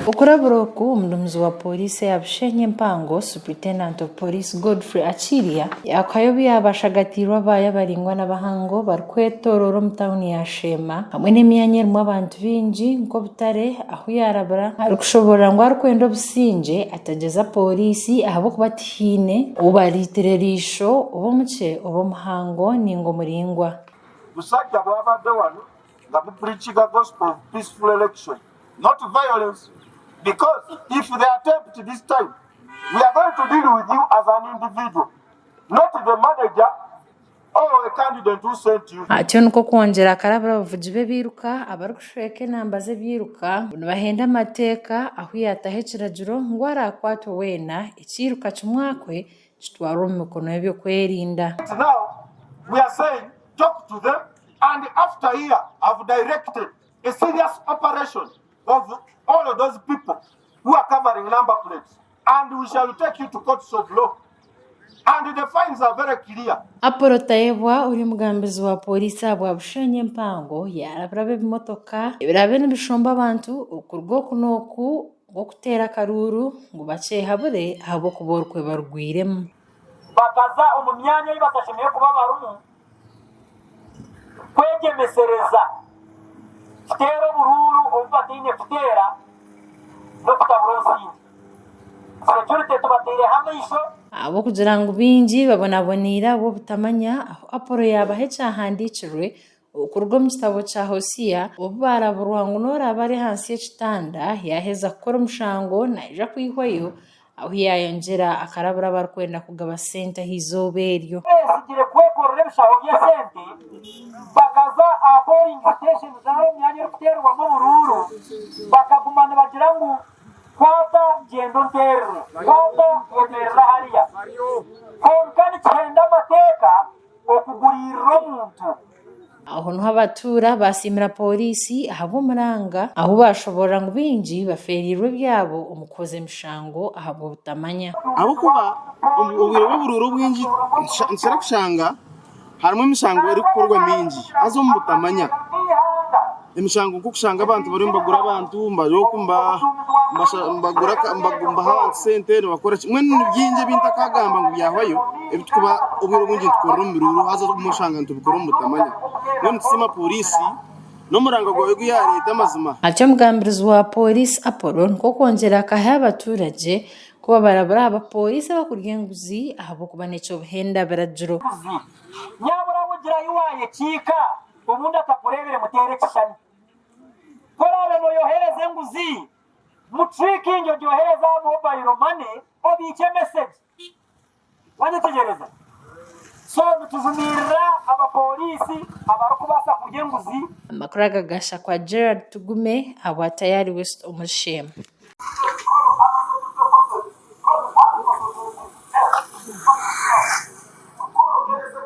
Ukuraburoku mdumzi wa polisi ya Bushenyi Mpango Superintendent of Police Godfrey Achilia yakayobi yabashagatirwa bayabaringwa n'abahango barikwetorora mu town ya Shema hamwe n'emyanya erimu abantu bingi nko Butare aho yarabara arikushobora ngo arikwenda obusinge atageza polisi ahabo kubatihine ubaritererisho obomuche obomuhango ningo muringwa busajja bwabadde wano nga bupreachinga gospel of peaceful election, not violence. Because if they attempt this time, we are going to deal with you as an individual, not the manager or a candidate who sent you. Atyo nuko kwongera karabara abavugi be biruka abarikushweka enamba ze biruka bahenda amateka aho yatahe kiragiro ngo arakwatwa wena ekiruka kimwakwe kitwara omu mikono y'ebyokwerinda. Now we are saying talk to them, and after here I've directed a serious operation of all of those people who are covering number plates, and we shall take you to courts of law, and the fines are very clear. Apolo Taebwa uri mugambizi wa polisi abwa Bushenyi Mpango yarabirabe bimotoka ebirabe n'ibishomba abantu okurwo kunoku ngo kutera karuru ngo bacehabure habo kuborkwe barugwiremo bakaza omu myanya y'ibakashemiye kuba barumu kwegemesereza kitero bururu obubatine kutera no kutaburosi security tubatire hamisho abo kugira ngo bingi babonabonira bo butamanya aho Apolo yabahe cyahandikirwe okurwo mu kitabo cya Hosiya obaraburwa ngo nora bari hansi y'ekitanda yaheza gukora umushango naija kwihwayo aho yayongera akarabura barikwenda kugaba sente hizoberyo sigire kwekorera ebishaho bya sente bakaza akora invitation zaho myanya yo kuterwa mu bururu bakagumana bagira ngo kwata gendo nterre kwata yemerera hariya konkani cyenda amateka okugurira omuntu aho no abatura basimira polisi ahabo muranga aho bashobora ngo bingi baferirwe byabo umukoze mishango ahabo butamanya abo kuba ubwire bw'ubururu bwingi nsera kushanga harimo imishango iri gukorwa mingi azo mu butamanya imishango nko kushanga abantu bari mbagura abantu mbayokumba mbagura mbagumba sente bakora mwe byinje bintakagamba ngo byahwayo ebitukuba ubwire bwingi tukora mu biruru haza umushanga ntubikora mu butamanya none tsima polisi no muranga gwawe ya leta mazima atyo mugambirizi wa polisi Apolo nko kongera akaha abaturage kuba barabara abapolisi bakurya nguzi ahabo kuba neco buhenda barajuro nyabura wugira yuwaye kika ubundi atakurebere mutere kishani korabe no yohereze nguzi mutriking yo yohereza mobile money obiche message wanitegereza so tuzumirira abapolisi abarukubasa kurya nguzi amakuru agagasha kwa Gerard Tugume abo tayari West Omushema.